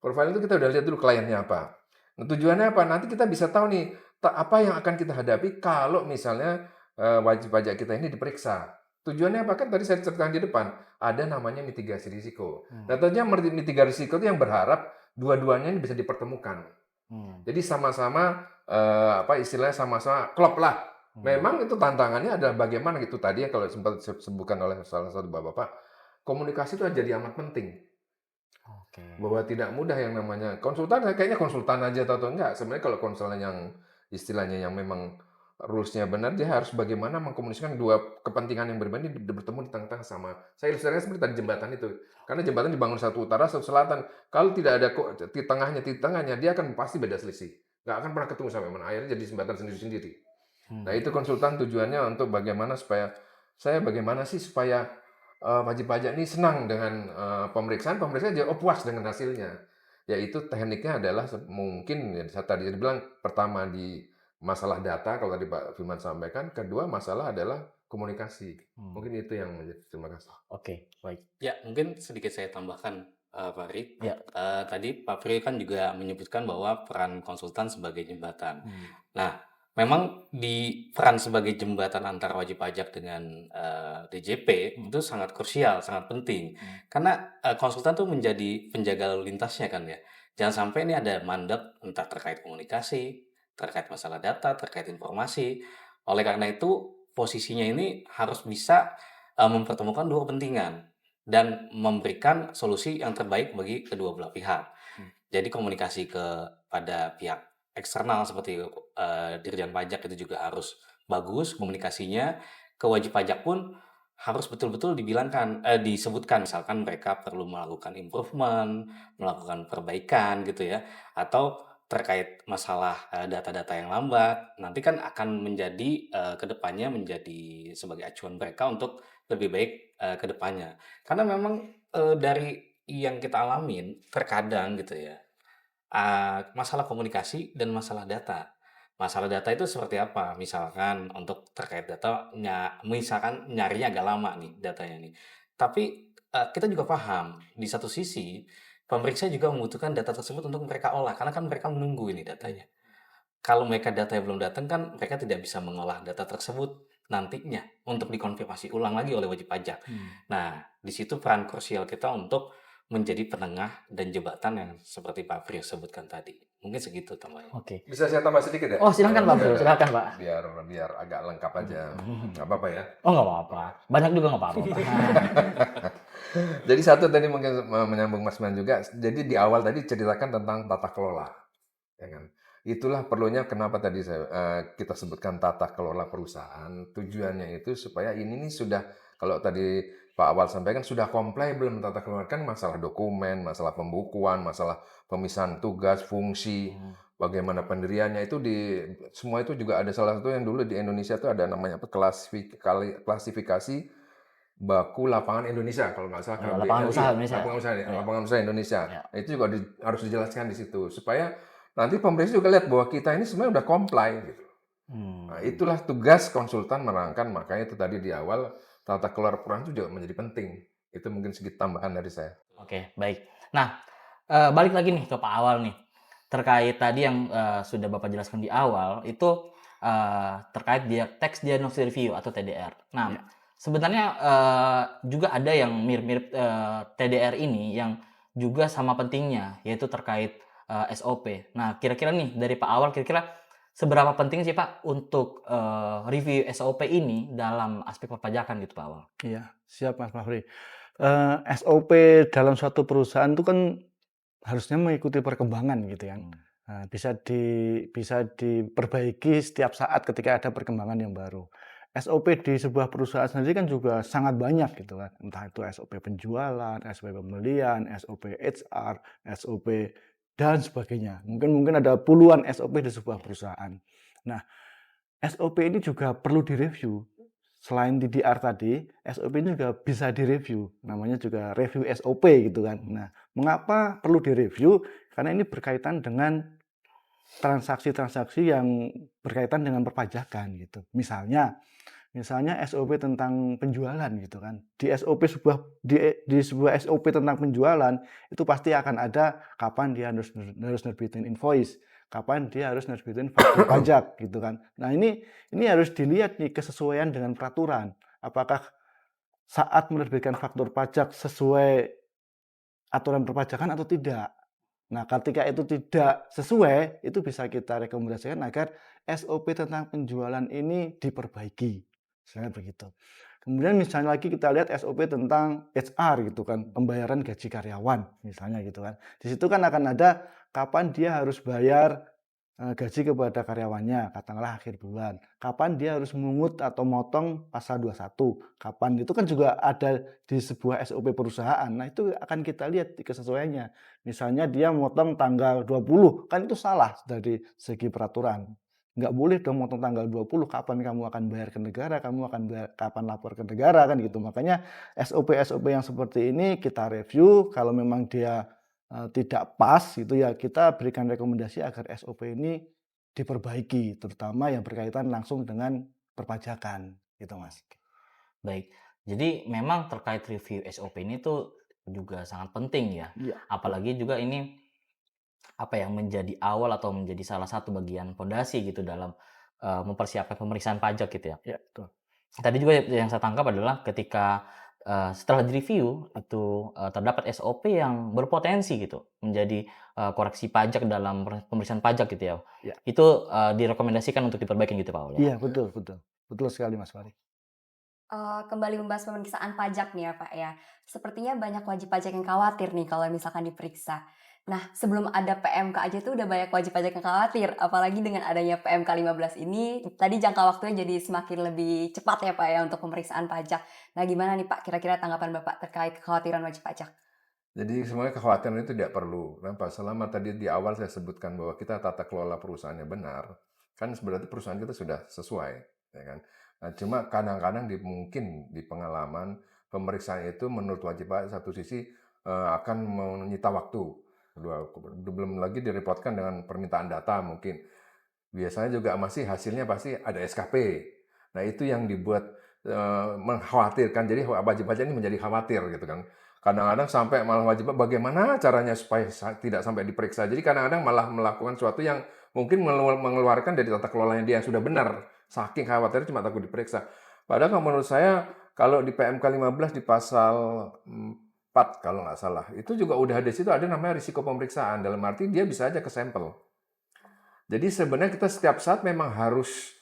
S4: Profiling itu kita udah lihat dulu kliennya apa. Nah, tujuannya apa? Nanti kita bisa tahu nih apa yang akan kita hadapi kalau misalnya wajib pajak kita ini diperiksa. Tujuannya apa? Kan tadi saya ceritakan di depan, ada namanya mitigasi risiko. Nah, tentunya mitigasi risiko itu yang berharap dua-duanya ini bisa dipertemukan. Jadi sama-sama istilahnya sama-sama klop lah. Memang itu tantangannya adalah bagaimana gitu tadi ya kalau sempat disebutkan oleh salah satu bapak-bapak, komunikasi itu jadi amat penting.
S5: Oke.
S4: Bahwa tidak mudah yang namanya konsultan, kayaknya konsultan aja atau enggak. Sebenarnya kalau konsultan yang istilahnya yang memang rules-nya benar, dia harus bagaimana mengkomunikasikan dua kepentingan yang berbeda bertemu di tengah-tengah sama. Saya ilustrasikan seperti tadi jembatan itu. Karena jembatan dibangun satu utara, satu selatan. Kalau tidak ada di tengahnya, dia akan pasti beda selisih. Nggak akan pernah ketemu sampai mana. Akhirnya jadi jembatan sendiri-sendiri. Nah, itu konsultan tujuannya untuk bagaimana sih supaya wajib pajak ini senang dengan pemeriksaan dia puas dengan hasilnya. Yaitu tekniknya adalah mungkin saya tadi bilang pertama di masalah data kalau tadi Pak Firman sampaikan, kedua masalah adalah komunikasi. Mungkin itu yang menjadi. Terima kasih.
S5: Oke, baik.
S2: Ya, mungkin sedikit saya tambahkan, Pak Ri.
S5: Ya.
S2: Tadi Pak Pri kan juga menyebutkan bahwa peran konsultan sebagai jembatan. Nah, memang di peran sebagai jembatan antara wajib pajak dengan DJP itu sangat krusial, sangat penting. Karena konsultan tuh menjadi penjaga lalu lintasnya kan ya. Jangan sampai ini ada mandek entah terkait komunikasi, terkait masalah data, terkait informasi. Oleh karena itu, posisinya ini harus bisa mempertemukan dua kepentingan dan memberikan solusi yang terbaik bagi kedua belah pihak. Jadi komunikasi kepada pihak eksternal seperti Dirjen Pajak itu juga harus bagus komunikasinya. Ke wajib pajak pun harus betul-betul disebutkan misalkan mereka perlu melakukan improvement, melakukan perbaikan gitu ya, atau terkait masalah data-data yang lambat, nanti kan akan menjadi kedepannya menjadi sebagai acuan mereka untuk lebih baik ke depannya. Karena memang dari yang kita alamin terkadang gitu ya, masalah komunikasi dan masalah data. Masalah data itu seperti apa? Misalkan untuk terkait data, misalkan nyarinya agak lama nih datanya nih. Tapi kita juga paham di satu sisi pemeriksa juga membutuhkan data tersebut untuk mereka olah, karena kan mereka menunggu ini datanya. Kalau mereka datanya belum datang kan mereka tidak bisa mengolah data tersebut nantinya untuk dikonfirmasi ulang lagi oleh wajib pajak. Nah, di situ peran krusial kita untuk menjadi penengah dan jembatan yang seperti Pak Prio sebutkan tadi. Mungkin segitu tambahnya.
S5: Oke.
S4: Bisa saya tambah sedikit ya?
S5: Oh, silakan Pak Bro,
S4: Biar
S5: silakan Pak.
S4: biar agak lengkap aja. Nggak apa-apa ya.
S5: Oh, nggak apa-apa. Banyak juga nggak apa-apa, Pak.
S4: Jadi satu tadi mungkin menyambung Mas Man juga. Jadi di awal tadi ceritakan tentang tata kelola, ya kan? Itulah perlunya kenapa tadi kita sebutkan tata kelola perusahaan. Tujuannya itu supaya ini nih sudah, kalau tadi Pak Awal sampaikan, sudah comply belum tata kelola, kan masalah dokumen, masalah pembukuan, masalah pemisahan tugas, fungsi, bagaimana pendiriannya itu semua itu juga ada. Salah satu yang dulu di Indonesia itu ada namanya klasifikasi baku lapangan Indonesia, kalau nggak salah,
S5: Lapangan
S4: KBLI,
S5: usaha Indonesia.
S4: lapangan usaha Indonesia.
S5: Ya.
S4: Nah, itu juga harus dijelaskan di situ supaya nanti pemerintah juga lihat bahwa kita ini sebenarnya udah comply gitu. Nah, itulah tugas konsultan menerangkan, makanya itu tadi di awal tata kelola perusahaan itu juga menjadi penting. Itu mungkin sedikit tambahan dari saya.
S5: Oke, baik. Nah, balik lagi nih ke Pak Awal nih. Terkait tadi yang sudah Bapak jelaskan di awal, itu terkait tax diagnostic review atau TDR. Nah, sebenarnya juga ada yang mirip-mirip TDR ini yang juga sama pentingnya, yaitu terkait SOP. Nah, kira-kira nih dari Pak Awal, kira-kira seberapa penting sih Pak untuk review SOP ini dalam aspek perpajakan gitu Pak Awal?
S1: Iya, siap Mas Fahri. SOP dalam suatu perusahaan itu kan harusnya mengikuti perkembangan gitu ya. Nah, bisa diperbaiki setiap saat ketika ada perkembangan yang baru. SOP di sebuah perusahaan sendiri kan juga sangat banyak gitu kan. Entah itu SOP penjualan, SOP pembelian, SOP HR, SOP dan sebagainya. Mungkin ada puluhan SOP di sebuah perusahaan. Nah, SOP ini juga perlu direview. Selain TDR tadi, SOP ini juga bisa direview. Namanya juga review SOP gitu kan. Nah, mengapa perlu direview? Karena ini berkaitan dengan transaksi-transaksi yang berkaitan dengan perpajakan gitu. Misalnya SOP tentang penjualan gitu kan. Di sebuah SOP tentang penjualan itu pasti akan ada kapan dia harus nerbitin invoice, kapan dia harus nerbitin faktur pajak gitu kan. Nah, ini harus dilihat nih kesesuaian dengan peraturan. Apakah saat menerbitkan faktur pajak sesuai aturan perpajakan atau tidak. Nah, ketika itu tidak sesuai, itu bisa kita rekomendasikan agar SOP tentang penjualan ini diperbaiki. Misalnya begitu. Kemudian misalnya lagi kita lihat SOP tentang HR gitu kan, pembayaran gaji karyawan misalnya gitu kan. Di situ kan akan ada kapan dia harus bayar gaji kepada karyawannya, katakanlah akhir bulan. Kapan dia harus memungut atau motong pasal 21. Kapan itu kan juga ada di sebuah SOP perusahaan. Nah, itu akan kita lihat kesesuaiannya. Misalnya dia motong tanggal 20, kan itu salah dari segi peraturan. Nggak boleh dong motong tanggal 20, kapan kamu akan bayar ke negara, kamu akan kapan lapor ke negara kan gitu. Makanya SOP-SOP yang seperti ini kita review, kalau memang dia tidak pas gitu ya, kita berikan rekomendasi agar SOP ini diperbaiki, terutama yang berkaitan langsung dengan perpajakan gitu Mas.
S5: Baik, jadi memang terkait review SOP ini tuh juga sangat penting ya.
S1: Iya.
S5: Apalagi juga ini menjadi awal atau menjadi salah satu bagian fondasi gitu dalam mempersiapkan pemeriksaan pajak gitu ya.
S1: Ya, betul.
S5: Tadi juga yang saya tangkap adalah ketika setelah direview itu terdapat SOP yang berpotensi gitu menjadi koreksi pajak dalam pemeriksaan pajak gitu ya.
S1: Ya.
S5: Itu direkomendasikan untuk diperbaiki gitu Pak Ul, ya.
S1: Iya, betul. Betul sekali Mas Fahri.
S6: Kembali membahas pemeriksaan pajak nih ya Pak ya. Sepertinya banyak wajib pajak yang khawatir nih kalau misalkan diperiksa. Nah, sebelum ada PMK aja tuh udah banyak wajib pajak yang khawatir. Apalagi dengan adanya PMK 15 ini, tadi jangka waktunya jadi semakin lebih cepat ya Pak ya untuk pemeriksaan pajak. Nah, gimana nih Pak kira-kira tanggapan Bapak terkait kekhawatiran wajib pajak?
S4: Jadi semuanya kekhawatiran itu tidak perlu. Kenapa? Selama tadi di awal saya sebutkan bahwa kita tata kelola perusahaannya benar, kan berarti perusahaan kita sudah sesuai, ya kan? Nah, cuma kadang-kadang mungkin di pengalaman pemeriksaan itu menurut wajib pajak satu sisi akan menyita waktu. Belum lagi direpotkan dengan permintaan data mungkin. Biasanya juga masih hasilnya pasti ada SKP. Nah, itu yang dibuat mengkhawatirkan. Jadi wajib pajak ini menjadi khawatir gitu kan. Kadang-kadang sampai malah wajib bagaimana caranya supaya tidak sampai diperiksa. Jadi kadang-kadang malah melakukan sesuatu yang mungkin mengeluarkan dari tata kelolanya dia yang sudah benar. Saking khawatirnya cuma takut diperiksa. Padahal kalau menurut saya kalau di PMK 15 di pasal 4 kalau nggak salah, itu juga udah ada di situ ada namanya risiko pemeriksaan. Dalam arti dia bisa aja ke sampel. Jadi sebenarnya kita setiap saat memang harus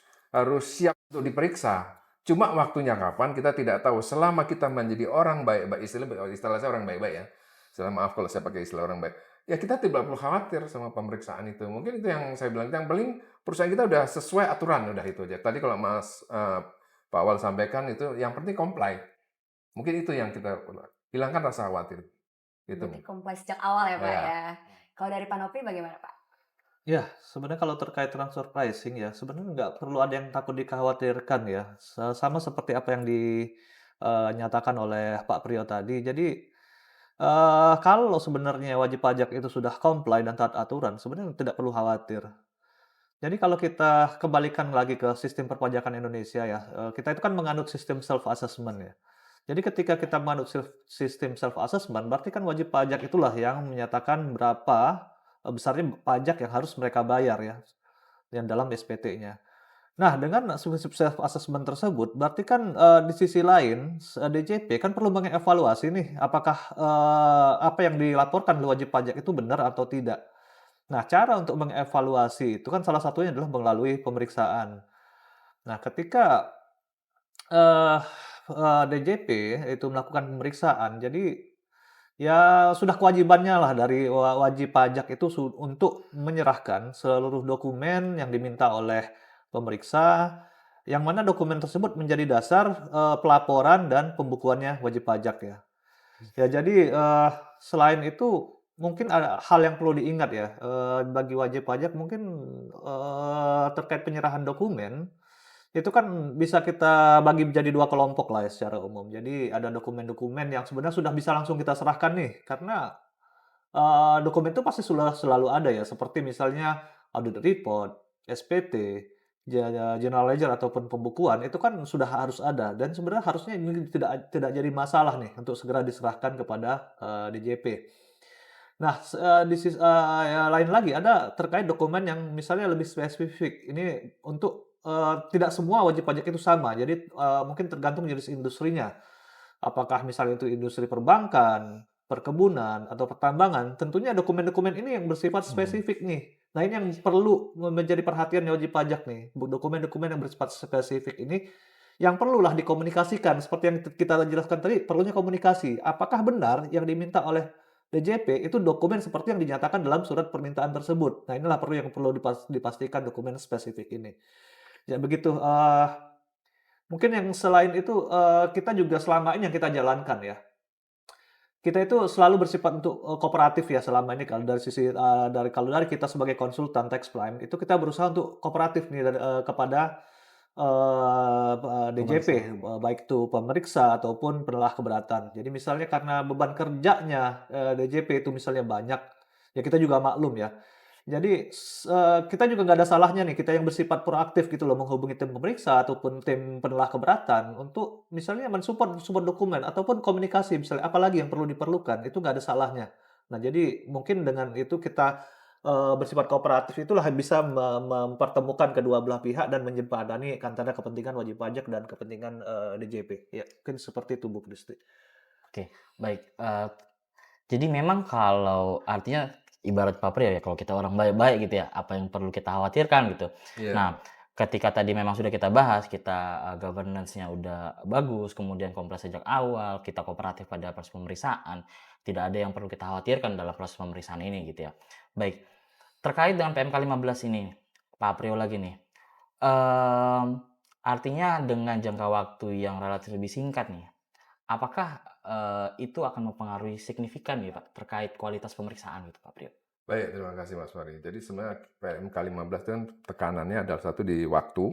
S4: siap untuk diperiksa. Cuma waktunya kapan kita tidak tahu. Selama kita menjadi orang baik-baik, istilah saya orang baik-baik ya. Maaf kalau saya pakai istilah orang baik. Ya kita tidak perlu khawatir sama pemeriksaan itu. Mungkin itu yang saya bilang. Yang paling perusahaan kita udah sesuai aturan, udah itu aja. Tadi kalau Pak Awal sampaikan itu yang penting comply. Mungkin itu yang kita hilangkan rasa khawatir. Gitu.
S6: Berarti comply sejak awal ya Pak
S4: Ya.
S6: ya. Kalau dari Pak Nopri bagaimana Pak?
S3: Ya, sebenarnya kalau terkait transfer pricing ya, sebenarnya nggak perlu ada yang takut dikhawatirkan ya. Sama seperti apa yang dinyatakan oleh Pak Priyo tadi. Jadi, kalau sebenarnya wajib pajak itu sudah comply dan taat aturan, sebenarnya tidak perlu khawatir. Jadi kalau kita kembalikan lagi ke sistem perpajakan Indonesia ya, kita itu kan menganut sistem self-assessment ya. Jadi ketika kita menganut sistem self-assessment, berarti kan wajib pajak itulah yang menyatakan berapa besarnya pajak yang harus mereka bayar ya, yang dalam SPT-nya. Nah, dengan sistem self-assessment tersebut, berarti kan di sisi lain, DJP kan perlu mengevaluasi nih, apakah apa yang dilaporkan oleh wajib pajak itu benar atau tidak. Nah, cara untuk mengevaluasi itu kan salah satunya adalah melalui pemeriksaan. Nah, ketika DJP itu melakukan pemeriksaan, jadi ya sudah kewajibannya lah dari wajib pajak itu untuk menyerahkan seluruh dokumen yang diminta oleh pemeriksa, yang mana dokumen tersebut menjadi dasar pelaporan dan pembukuannya wajib pajak ya. Ya jadi selain itu mungkin ada hal yang perlu diingat ya bagi wajib pajak mungkin terkait penyerahan dokumen itu kan bisa kita bagi menjadi dua kelompok lah ya secara umum. Jadi ada dokumen-dokumen yang sebenarnya sudah bisa langsung kita serahkan nih karena dokumen itu pasti sudah selalu ada ya seperti misalnya audit report, SPT, general ledger ataupun pembukuan itu kan sudah harus ada dan sebenarnya harusnya ini tidak jadi masalah nih untuk segera diserahkan kepada DJP. Nah, di sisi ya lain lagi ada terkait dokumen yang misalnya lebih spesifik. Ini untuk tidak semua wajib pajak itu sama. Jadi mungkin tergantung jenis industrinya. Apakah misalnya itu industri perbankan, perkebunan, atau pertambangan, tentunya dokumen-dokumen ini yang bersifat spesifik nih. Nah, ini yang perlu menjadi perhatian wajib pajak nih. Dokumen-dokumen yang bersifat spesifik ini yang perlulah dikomunikasikan. Seperti yang kita jelaskan tadi, perlunya komunikasi. Apakah benar yang diminta oleh DJP itu dokumen seperti yang dinyatakan dalam surat permintaan tersebut. Nah, inilah yang perlu dipastikan dokumen spesifik ini. Ya begitu. Mungkin yang selain itu kita juga selama ini yang kita jalankan ya. Kita itu selalu bersifat untuk kooperatif ya selama ini kalau dari sisi kalau dari kita sebagai konsultan Tax Prime itu kita berusaha untuk kooperatif nih kepada DJP baik itu pemeriksa ataupun penelah keberatan. Jadi misalnya karena beban kerjanya DJP itu misalnya banyak, ya kita juga maklum ya. Jadi kita juga nggak ada salahnya nih kita yang bersifat proaktif gitu loh menghubungi tim pemeriksa ataupun tim penelah keberatan untuk misalnya mensupport dokumen ataupun komunikasi misalnya apalagi yang perlu diperlukan itu nggak ada salahnya. Nah jadi mungkin dengan itu kita bersifat kooperatif itulah bisa mempertemukan kedua belah pihak dan menjembatani antara kepentingan wajib pajak dan kepentingan DJP. Ya mungkin seperti itu Bu Kristi.
S5: Oke, baik. Jadi memang kalau artinya ibarat Pak Priyo ya, kalau kita orang baik-baik gitu ya, apa yang perlu kita khawatirkan gitu.
S4: Iya.
S5: Nah, ketika tadi memang sudah kita bahas, kita governance-nya udah bagus, kemudian kompleks sejak awal, kita kooperatif pada proses pemeriksaan, tidak ada yang perlu kita khawatirkan dalam proses pemeriksaan ini gitu ya. Baik, terkait dengan PMK 15 ini, Pak Priyo lagi nih. Artinya dengan jangka waktu yang relatif lebih singkat nih, apakah itu akan mempengaruhi signifikan ya Pak terkait kualitas pemeriksaan gitu Pak Priyo?
S4: Baik, terima kasih Mas Fari. Jadi sebenarnya PMK 15 itu kan tekanannya adalah satu di waktu,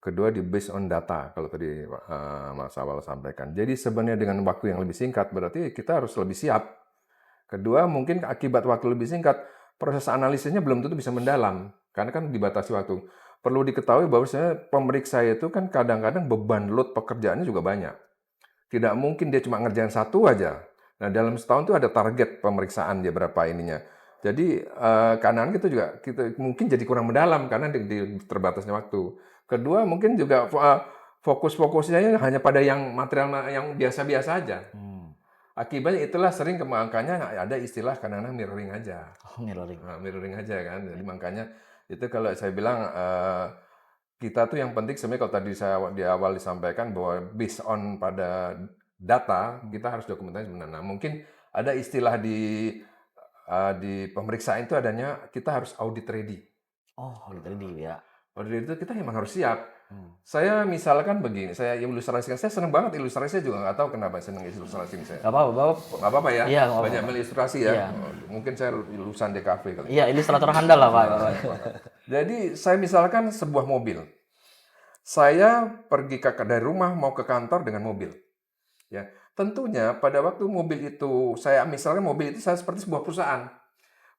S4: kedua di based on data kalau tadi Mas Awal sampaikan. Jadi sebenarnya dengan waktu yang lebih singkat berarti kita harus lebih siap. Kedua mungkin akibat waktu lebih singkat proses analisisnya belum tentu bisa mendalam karena kan dibatasi waktu. perlu diketahui bahwa sebenarnya pemeriksa itu kan kadang-kadang beban load pekerjaannya juga banyak. Tidak mungkin dia cuma ngerjain satu aja. Nah, dalam setahun itu ada target pemeriksaan dia berapa ininya. Jadi kadang kita mungkin jadi kurang mendalam karena di terbatasnya waktu. Kedua mungkin juga fokus-fokusnya hanya pada yang material yang biasa-biasa aja. Akibatnya itulah sering makanya ada istilah kadang-kadang mirroring aja.
S5: Oh, mirroring.
S4: Nah, mirroring aja kan. Jadi makanya itu kalau saya bilang kita tuh yang penting sebenarnya kalau tadi saya di awal disampaikan bahwa based on pada data kita harus dokumentasi sebenarnya. Nah, mungkin ada istilah di pemeriksaan itu adanya kita harus audit ready.
S5: Oh, gitu tadi ya.
S4: Audit ready itu kita memang harus siap. Saya misalkan begini, saya ilustrasikan, saya senang banget ilustrasi, saya juga nggak tahu kenapa senang ilustrasi ini saya.
S5: Gak apa-apa, Bapak.
S4: Nggak apa-apa ya,
S5: Iya, nggak apa-apa.
S4: banyak ilustrasi ya.
S5: Iya.
S4: Mungkin saya lulusan DKV kali.
S5: Iya, ilustrator handal lah, Pak.
S4: Jadi saya misalkan sebuah mobil. Saya pergi dari rumah mau ke kantor dengan mobil. Ya, tentunya pada waktu mobil itu misalkan mobil itu saya seperti sebuah perusahaan.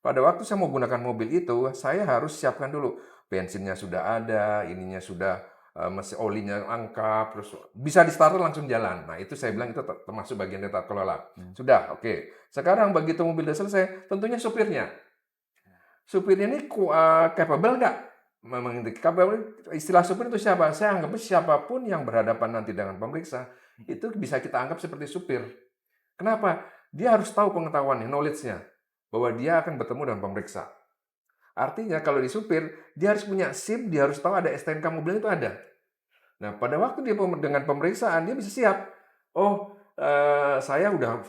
S4: Pada waktu saya mau gunakan mobil itu, saya harus siapkan dulu bensinnya sudah ada, ininya sudah mesin olinya lengkap, terus bisa di starter langsung jalan. Nah, itu saya bilang itu termasuk bagian dari tata kelola. Sudah, oke. Sekarang begitu mobil sudah selesai, tentunya supirnya. Supirnya ini capable nggak? Memang istilah supir itu siapa? Saya anggap siapapun yang berhadapan nanti dengan pemeriksa, itu bisa kita anggap seperti supir. Kenapa? Dia harus tahu pengetahuannya, knowledge-nya, bahwa dia akan bertemu dengan pemeriksa. Artinya kalau di supir, dia harus punya SIM, dia harus tahu ada STNK mobil itu ada. Nah, pada waktu dia dengan pemeriksaan, dia bisa siap. Oh, saya udah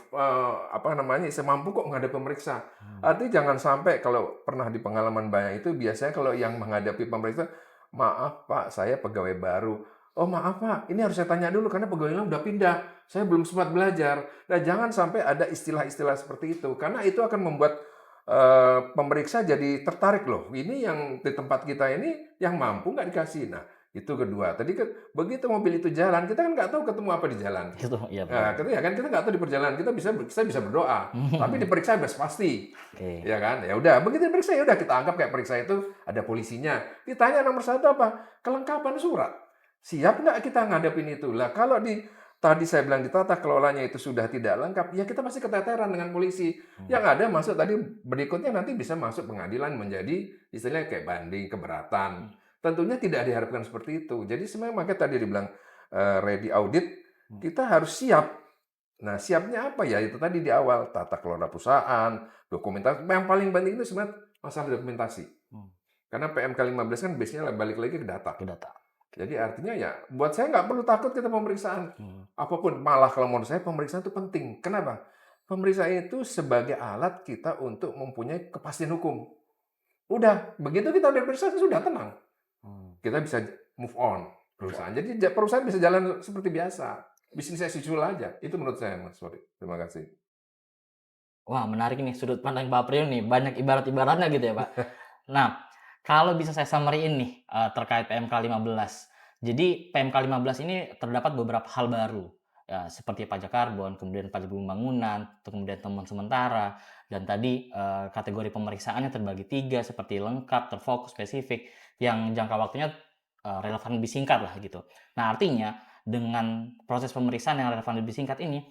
S4: saya mampu kok menghadapi pemeriksa. Artinya jangan sampai kalau pernah di pengalaman banyak itu biasanya kalau yang menghadapi pemeriksa, maaf Pak, saya pegawai baru. Oh maaf Pak, ini harus saya tanya dulu karena pegawainya udah pindah. Saya belum sempat belajar. Nah, jangan sampai ada istilah-istilah seperti itu karena itu akan membuat pemeriksa jadi tertarik loh. Ini yang di tempat kita ini yang mampu nggak dikasih. Nah, itu kedua. Tadi kan begitu mobil itu jalan, kita kan nggak tahu ketemu apa di jalan.
S5: Itu, iya.
S4: Nah, kita nggak tahu di perjalanan kita bisa berdoa, tapi diperiksa pasti.
S5: Oke.
S4: Ya kan? Ya udah, begitu diperiksa ya udah kita anggap kayak periksa itu ada polisinya. Ditanya nomor satu apa? Kelengkapan surat. Siap nggak kita ngadepin itu? Lah kalau tadi saya bilang di tata kelolanya itu sudah tidak lengkap, ya kita masih keteteran dengan polisi. Yang ada masuk tadi berikutnya nanti bisa masuk pengadilan menjadi istilahnya kayak banding, keberatan. Tentunya tidak diharapkan seperti itu. Jadi sebenarnya makanya tadi dibilang ready audit, kita harus siap. Nah, siapnya apa ya? Itu tadi di awal, tata kelola perusahaan, dokumentasi. Yang paling penting itu sebenarnya masalah dokumentasi. Karena PMK 15 kan base-nya balik lagi ke data.
S5: Ke data.
S4: Jadi artinya ya, buat saya nggak perlu takut kita pemeriksaan. Apapun, malah kalau menurut saya pemeriksaan itu penting. Kenapa? Pemeriksaan itu sebagai alat kita untuk mempunyai kepastian hukum. Udah, begitu kita diperiksa sudah tenang. Kita bisa move on perusahaan. Jadi perusahaan bisa jalan seperti biasa. Bisnis as usual aja. Itu menurut saya, Mas Fori. Terima kasih.
S5: Wah, menarik nih sudut pandang Pak Priyo nih. Banyak ibarat-ibaratnya gitu ya, Pak. Nah, kalau bisa saya summary-in nih terkait PMK 15. Jadi PMK 15 ini terdapat beberapa hal baru. Ya, seperti pajak karbon, kemudian pajak bangunan, kemudian temuan sementara, dan tadi kategori pemeriksaannya terbagi 3 seperti lengkap, terfokus, spesifik, yang jangka waktunya relevan lebih singkat lah gitu. Nah, artinya dengan proses pemeriksaan yang relevan lebih singkat ini,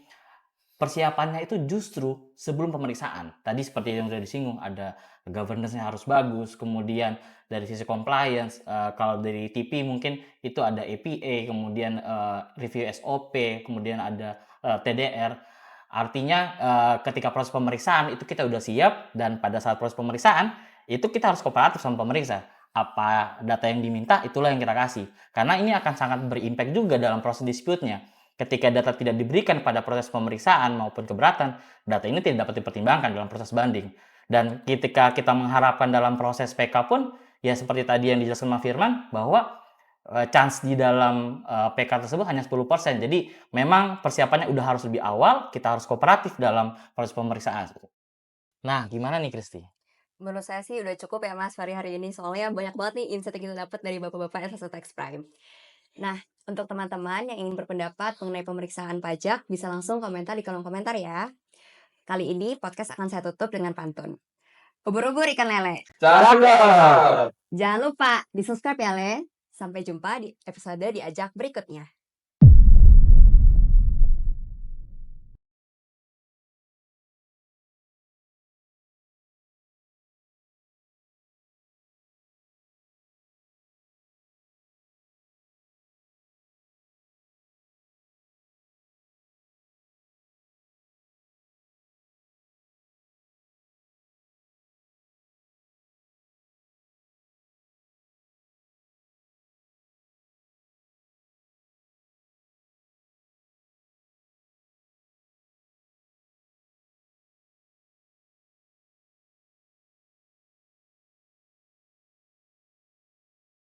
S5: persiapannya itu justru sebelum pemeriksaan. Tadi seperti yang sudah disinggung, ada governance-nya harus bagus, kemudian dari sisi compliance, kalau dari TP mungkin itu ada APA, kemudian review SOP, kemudian ada TDR. Artinya ketika proses pemeriksaan itu kita udah siap, dan pada saat proses pemeriksaan itu kita harus kooperatif sama pemeriksa. Apa data yang diminta, itulah yang kita kasih. Karena ini akan sangat berimpact juga dalam proses dispute-nya. Ketika data tidak diberikan pada proses pemeriksaan maupun keberatan, data ini tidak dapat dipertimbangkan dalam proses banding. Dan ketika kita mengharapkan dalam proses PK pun, ya seperti tadi yang dijelaskan Mas Firman, bahwa chance di dalam PK tersebut hanya 10%. Jadi memang persiapannya udah harus lebih awal, kita harus kooperatif dalam proses pemeriksaan. Nah, gimana nih Kristi?
S6: Menurut saya sih udah cukup ya Mas Fari hari ini, soalnya banyak banget nih insight yang kita dapat dari Bapak-Bapak S1 Tax Prime. Nah, untuk teman-teman yang ingin berpendapat mengenai pemeriksaan pajak, bisa langsung komentar di kolom komentar ya. Kali ini podcast akan saya tutup dengan pantun. Ubur-ubur ikan lele.
S4: Cakep.
S6: Jangan lupa di subscribe ya Le. Sampai jumpa di episode diajak berikutnya.